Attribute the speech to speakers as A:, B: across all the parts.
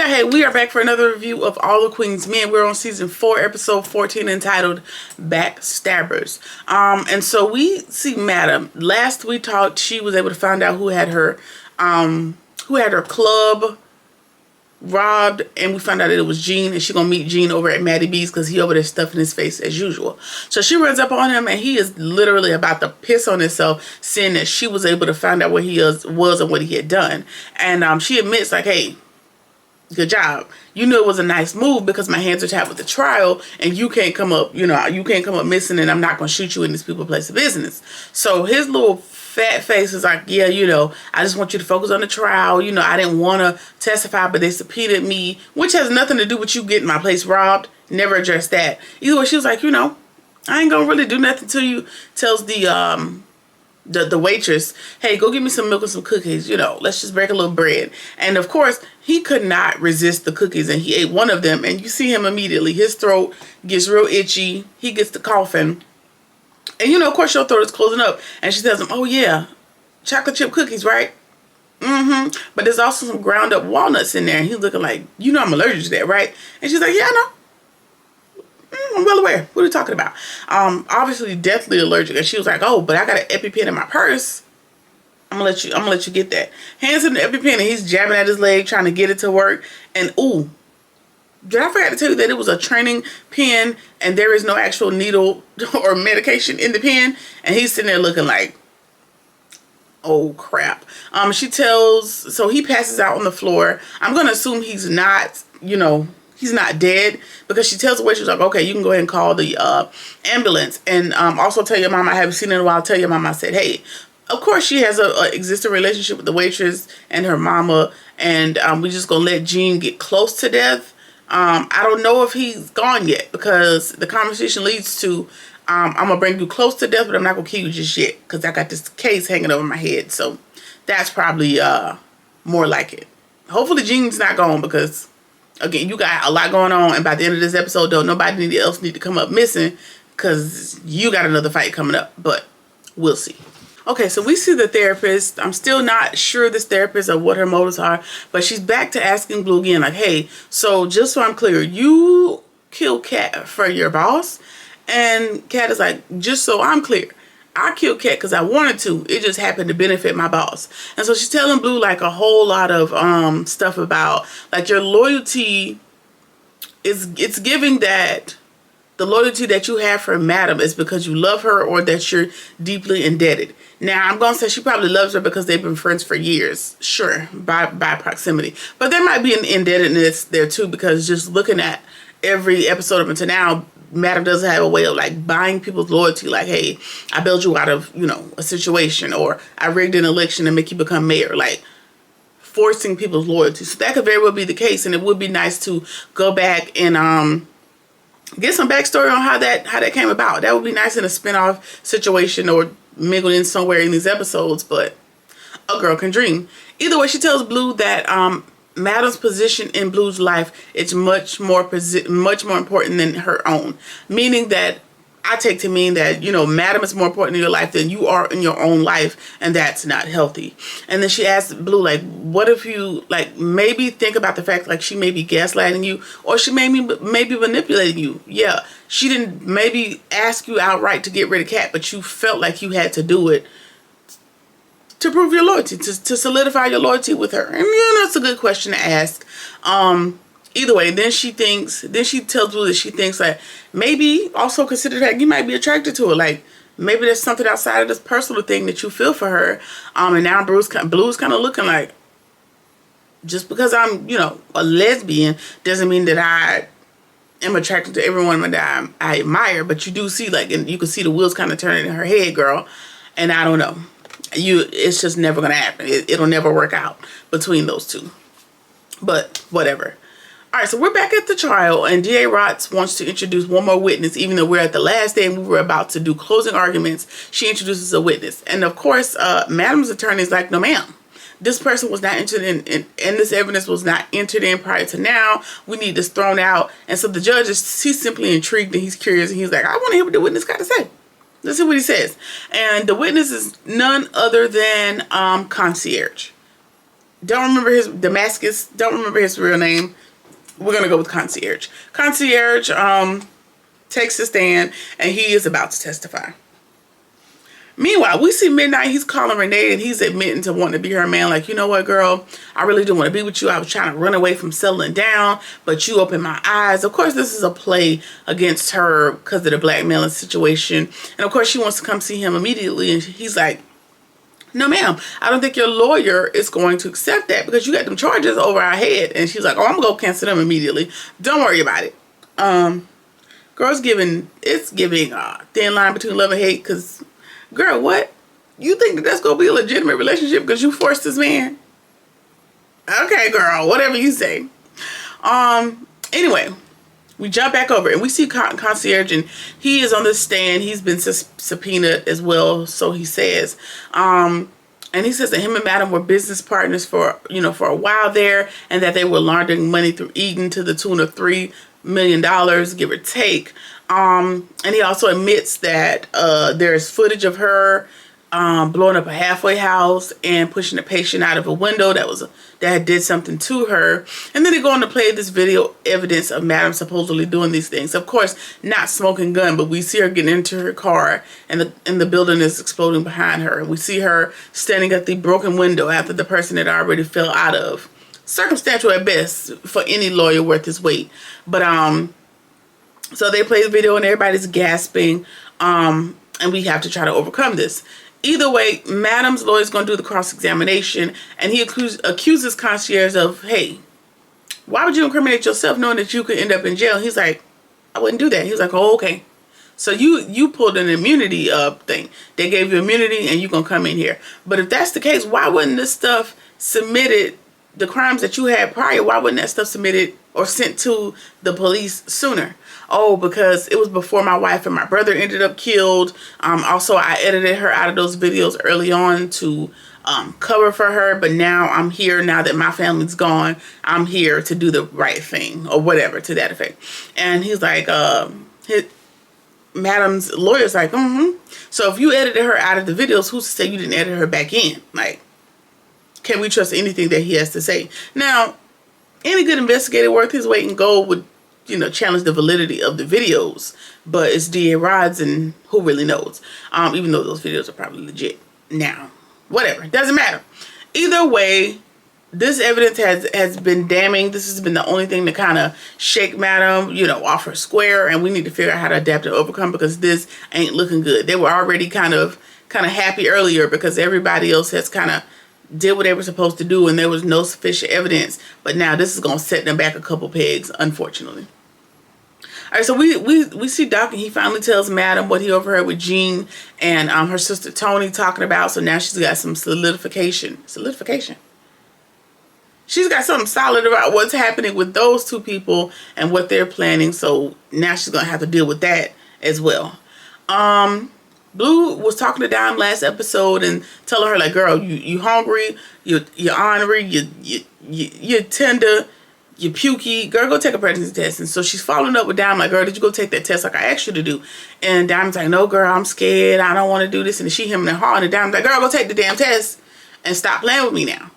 A: Yeah, hey, we are back for another review of All the Queen's Men. We're on season 4, episode 14, entitled Backstabbers. And so we see Madam. Last we talked, she was able to find out who had her club robbed, and we found out that it was Gene, and she's gonna meet Gene over at Maddie B's because he over there stuffing his face as usual. So she runs up on him, and he is literally about to piss on himself, saying that she was able to find out where he was and what he had done. And she admits, like, hey, good job. You knew it was a nice move because my hands are tied with the trial, and you can't come up, you can't come up missing, and I'm not gonna shoot you in these people's place of business. So his little fat face is like, yeah, I just want you to focus on the trial. I didn't want to testify, but they subpoenaed me, which has nothing to do with you getting my place robbed. Never addressed that. Either way, she was like, I ain't gonna really do nothing till you. Tells the waitress, hey, go get me some milk and some cookies. Let's just break a little bread. And of course, he could not resist the cookies, and he ate one of them. And you see him immediately. His throat gets real itchy. He gets to coughing. And of course, your throat is closing up. And she tells him, oh yeah, chocolate chip cookies, right? But there's also some ground up walnuts in there. And he's looking like, I'm allergic to that, right? And she's like, yeah, I know. I'm well aware. What are you talking about? Obviously deathly allergic. And she was like, oh, but I got an EpiPen in my purse. I'm gonna let you get that. Hands him the EpiPen, and he's jabbing at his leg, trying to get it to work. And ooh, did I forget to tell you that it was a training pen and there is no actual needle or medication in the pen? And he's sitting there looking like, oh crap. So he passes out on the floor. I'm going to assume he's not, he's not dead, because she tells the waitress, like, okay, you can go ahead and call the ambulance. And also tell your mom, I haven't seen her in a while. Tell your mom I said, hey. Of course, she has a existing relationship with the waitress and her mama. And we just going to let Gene get close to death. I don't know if he's gone yet, because the conversation leads to, I'm going to bring you close to death, but I'm not going to kill you just yet, because I got this case hanging over my head. So that's probably more like it. Hopefully Gene's not gone, because, again, you got a lot going on. And by the end of this episode, though, nobody else need to come up missing, because you got another fight coming up. But we'll see. Okay, so we see the therapist. I'm still not sure this therapist or what her motives are, but she's back to asking Blue again, like, hey, so just so I'm clear, you killed Kat for your boss? And Kat is like, just so I'm clear, I killed Kat because I wanted to. It just happened to benefit my boss. And so she's telling Blue like a whole lot of stuff about like your loyalty it's giving that the loyalty that you have for Madam is because you love her, or that you're deeply indebted. Now, I'm going to say she probably loves her because they've been friends for years. Sure, by proximity. But there might be an indebtedness there too, because just looking at every episode up until now, Madam doesn't have a way of like buying people's loyalty. Like, hey, I bailed you out of, a situation, or I rigged an election to make you become mayor. Like, forcing people's loyalty. So that could very well be the case. And it would be nice to go back and, get some backstory on how that came about. That would be nice in a spinoff situation, or mingled in somewhere in these episodes, but a girl can dream. Either way, she tells Blue that Madam's position in Blue's life is much more important than her own. Meaning that, I take to mean that, Madam is more important in your life than you are in your own life, and that's not healthy. And then she asks Blue, like, what if you, like, maybe think about the fact, like, she may be gaslighting you, or she may be manipulating you. Yeah, she didn't maybe ask you outright to get rid of Kat, but you felt like you had to do it to prove your loyalty, to solidify your loyalty with her. And, that's a good question to ask. Either way, then she tells Blue that she thinks that maybe also consider that you might be attracted to her. Like, maybe there's something outside of this personal thing that you feel for her. And now Blue's kind of looking like, just because I'm, a lesbian doesn't mean that I am attracted to everyone that I admire. But you do see, like, and you can see the wheels kind of turning in her head, girl. And I don't know. It's just never going to happen. It'll never work out between those two. But whatever. Alright, so we're back at the trial, and D.A. Rotz wants to introduce one more witness. Even though we're at the last day and we were about to do closing arguments, she introduces a witness. And of course, Madam's attorney is like, no ma'am, this person was not entered in, and this evidence was not entered in prior to now. We need this thrown out. And so the judge he's simply intrigued, and he's curious, and he's like, I want to hear what the witness got to say. Let's see what he says. And the witness is none other than Concierge. Don't remember his Damascus. Don't remember his real name. We're gonna go with Concierge. Concierge takes a stand, and he is about to testify. Meanwhile, we see Midnight. He's calling Renee, and he's admitting to wanting to be her man. Like, you know what, girl? I really do want to be with you. I was trying to run away from settling down, but you opened my eyes. Of course, this is a play against her because of the blackmailing situation. And of course, she wants to come see him immediately. And he's like, no, ma'am, I don't think your lawyer is going to accept that because you got them charges over our head. And she's like, oh, I'm going to go cancel them immediately. Don't worry about it. Girl's giving, it's giving a thin line between love and hate because... Girl, what? You think that that's going to be a legitimate relationship because you forced this man? Okay, girl, whatever you say. Anyway, we jump back over and we see Concierge, and he is on the stand. He's been subpoenaed as well, so he says. And he says that him and Madam were business partners for a while there, and that they were laundering money through Eden to the tune of $3 million, give or take. And he also admits that there's footage of her blowing up a halfway house and pushing a patient out of a window that did something to her. And then they go on to play this video evidence of Madam supposedly doing these things. Of course, not smoking gun, but we see her getting into her car, and the building is exploding behind her. We see her standing at the broken window after the person had already fell out of. Circumstantial at best for any lawyer worth his weight. But so they play the video and everybody's gasping, and we have to try to overcome this. Either way, Madam's lawyer is going to do the cross-examination, and he accuses Concierge of, hey, why would you incriminate yourself knowing that you could end up in jail? He's like, I wouldn't do that. He's like, oh, okay. So you pulled an immunity thing. They gave you immunity, and you're going to come in here. But if that's the case, why wouldn't this stuff submitted, the crimes that you had prior, why wasn't that stuff submitted or sent to the police sooner? Oh, because it was before my wife and my brother ended up killed. Also, I edited her out of those videos early on to cover for her. But now I'm here, now that my family's gone, I'm here to do the right thing or whatever to that effect. And he's like, Madam's lawyer's like, So if you edited her out of the videos, who's to say you didn't edit her back in? Like, can we trust anything that he has to say? Now, any good investigator worth his weight in gold would, challenge the validity of the videos, but it's D.A. Rods, and who really knows? Even though those videos are probably legit. Now, whatever, doesn't matter. Either way, this evidence has been damning. This has been the only thing to kind of shake Madam, off her square, and we need to figure out how to adapt and overcome because this ain't looking good. They were already kind of happy earlier because everybody else has kind of did what they were supposed to do, and there was no sufficient evidence. But now this is going to set them back a couple pegs, unfortunately. All right, so we see Doc, and he finally tells Madam what he overheard with Jean and her sister Tony talking about. So now she's got some solidification. She's got something solid about what's happening with those two people and what they're planning. So now she's going to have to deal with that as well. Blue was talking to Dime last episode and telling her, like, girl, you hungry, you're ornery, you're tender, you're pukey. Girl, go take a pregnancy test. And so she's following up with Dime, like, girl, did you go take that test like I asked you to do? And Dime's like, no, girl, I'm scared. I don't want to do this. And she him and her, and Dime's like, girl, go take the damn test and stop playing with me now.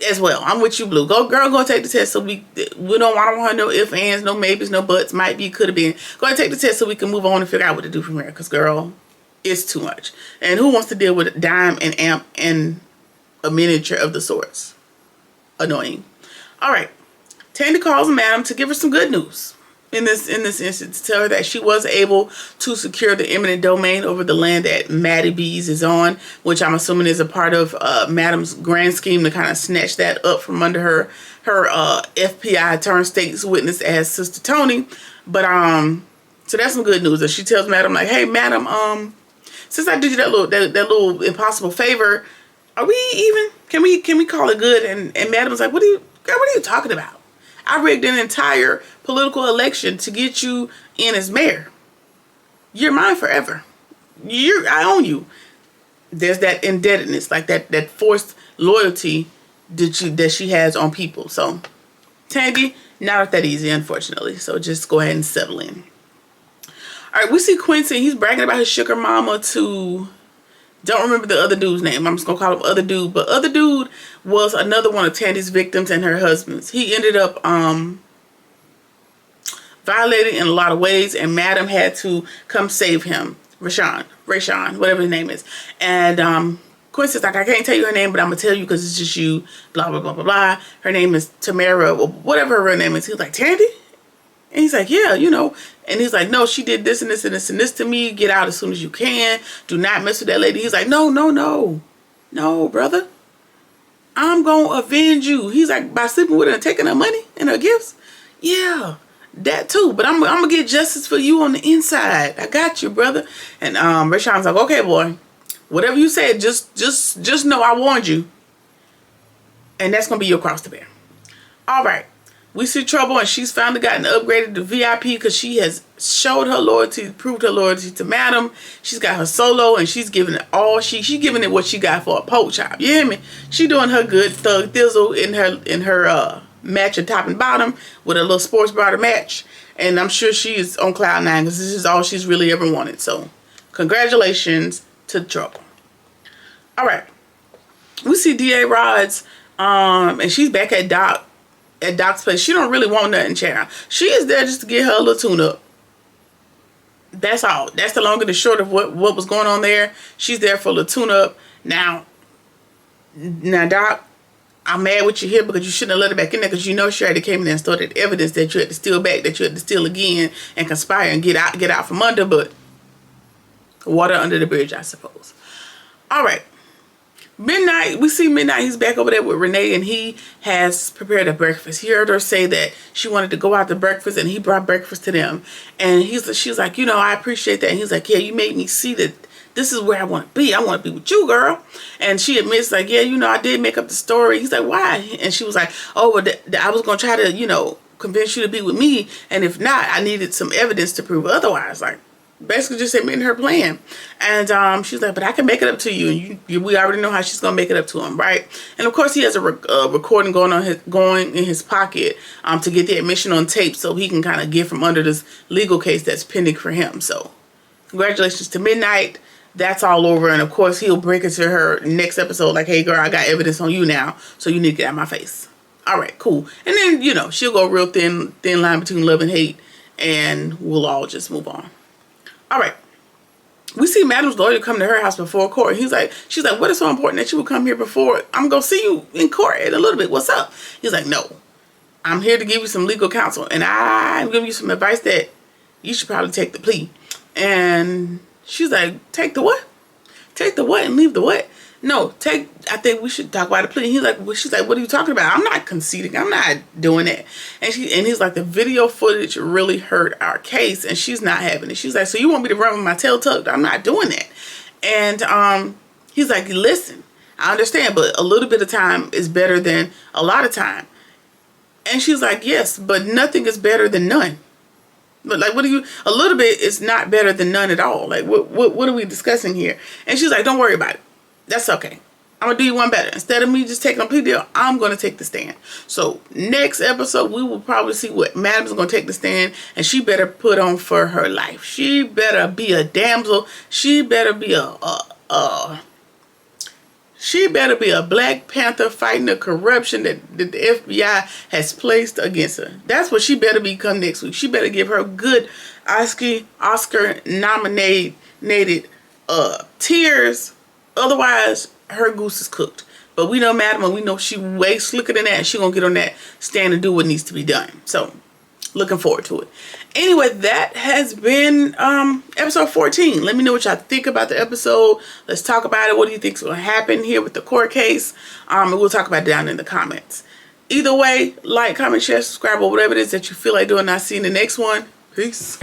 A: As well, I'm with you, Blue. Go, girl, go take the test so I don't want no ifs, ands, no maybes, no buts, might be, could have been. Go ahead and take the test so we can move on and figure out what to do from here. Because, girl, it's too much. And who wants to deal with Dime and Amp and a miniature of the sorts? Annoying. All right. Tandy calls Madam to give her some good news. In this instance, to tell her that she was able to secure the eminent domain over the land that Maddie B's is on, which I'm assuming is a part of Madam's grand scheme to kind of snatch that up from under her FPI turned state's witness as Sister Tony. But so that's some good news. That she tells Madam, like, hey, Madam, since I did you that little impossible favor, are we even? Can we call it good? And Madam's like, what are you talking about? I rigged an entire political election to get you in as mayor. You're mine forever. I own you. There's that indebtedness, like that forced loyalty that she has on people. So, Tandy, not that easy, unfortunately. So just go ahead and settle in. All right, we see Quincy. He's bragging about his sugar mama to Don't remember the other dude's name. I'm just going to call him Other Dude. But Other Dude was another one of Tandy's victims and her husband's. He ended up violated in a lot of ways, and Madam had to come save him. Rayshawn, whatever his name is. And Quincy's like, I can't tell you her name, but I'm going to tell you because it's just you, blah, blah, blah, blah, blah. Her name is Tamara, or whatever her real name is. He's like, Tandy? And he's like, yeah, you know. And he's like, no, she did this and this and this and this to me. Get out as soon as you can. Do not mess with that lady. He's like, no, no, no. No, brother. I'm going to avenge you. He's like, by sleeping with her and taking her money and her gifts? Yeah, that too. But I'm going to get justice for you on the inside. I got you, brother. And Rashawn's like, okay, boy. Whatever you said, just know I warned you. And that's going to be your cross to bear. All right. We see Trouble, and she's finally gotten upgraded to VIP because she has showed her loyalty, proved her loyalty to Madam. She's got her solo, and she's giving it all. She's giving it what she got for a pork chop. You hear me? She doing her good thug thizzle in her match at top and bottom with a little sports bra to match. And I'm sure she is on cloud nine because this is all she's really ever wanted. So congratulations to Trouble. All right. We see D.A. Rods, and she's back at Doc's place. She don't really want nothing, child. She is there just to get her a little tune-up. That's all. That's the long and the short of what was going on there. She's there for a little tune-up. Now, Doc, I'm mad with you here because you shouldn't have let her back in there because you know she already came in there and started evidence that you had to steal back, that you had to steal again and conspire and get out from under, but water under the bridge, I suppose. All right. Midnight, we see Midnight, he's back over there with Renee, and he has prepared a breakfast. He heard her say that she wanted to go out to breakfast, and he brought breakfast to them. And she's like, you know, I appreciate that. And he's like, yeah, you made me see that this is where I want to be. I want to be with you, girl. And she admits, like, yeah, you know, I did make up the story. He's like, why? And she was like, oh, well, I was going to try to, you know, convince you to be with me. And if not, I needed some evidence to prove otherwise. Like, basically just admitting her plan. And she's like, but I can make it up to you. And we already know how she's going to make it up to him, right? And of course, he has a recording going in his pocket to get the admission on tape so he can kind of get from under this legal case that's pending for him. So congratulations to Midnight. That's all over. And of course, he'll break into her next episode like, hey, girl, I got evidence on you now, so you need to get out of my face. All right, cool. And then, you know, she'll go real thin line between love and hate, and we'll all just move on. All right. We see Madam's lawyer come to her house before court. She's like, what is so important that you would come here before? I'm going to see you in court in a little bit. What's up? He's like, no, I'm here to give you some legal counsel. And I'm giving you some advice that you should probably take the plea. And she's like, take the what? Take the what and leave the what? No, I think we should talk about the plea. She's like, what are you talking about? I'm not conceding. I'm not doing it. And he's like, the video footage really hurt our case, and she's not having it. She's like, so you want me to run with my tail tucked? I'm not doing that. And he's like, listen, I understand, but a little bit of time is better than a lot of time. And she's like, yes, but nothing is better than none. But like, a little bit is not better than none at all. Like, what are we discussing here? And she's like, don't worry about it. That's okay. I'm going to do you one better. Instead of me just taking a plea deal, I'm going to take the stand. So next episode, we will probably see what Madam's going to take the stand, and she better put on for her life. She better be a damsel. She better be she better be a Black Panther fighting the corruption that the FBI has placed against her. That's what she better become next week. She better give her good Oscar nominated tears. Otherwise, her goose is cooked. But we know Madam, and we know she way slicker than that, and she gonna get on that stand and do what needs to be done. So, looking forward to it. Anyway, that has been episode 14. Let me know what y'all think about the episode. Let's talk about it. What do you think's gonna happen here with the court case? And we'll talk about it down in the comments. Either way, like, comment, share, subscribe, or whatever it is that you feel like doing. I'll see you in the next one. Peace.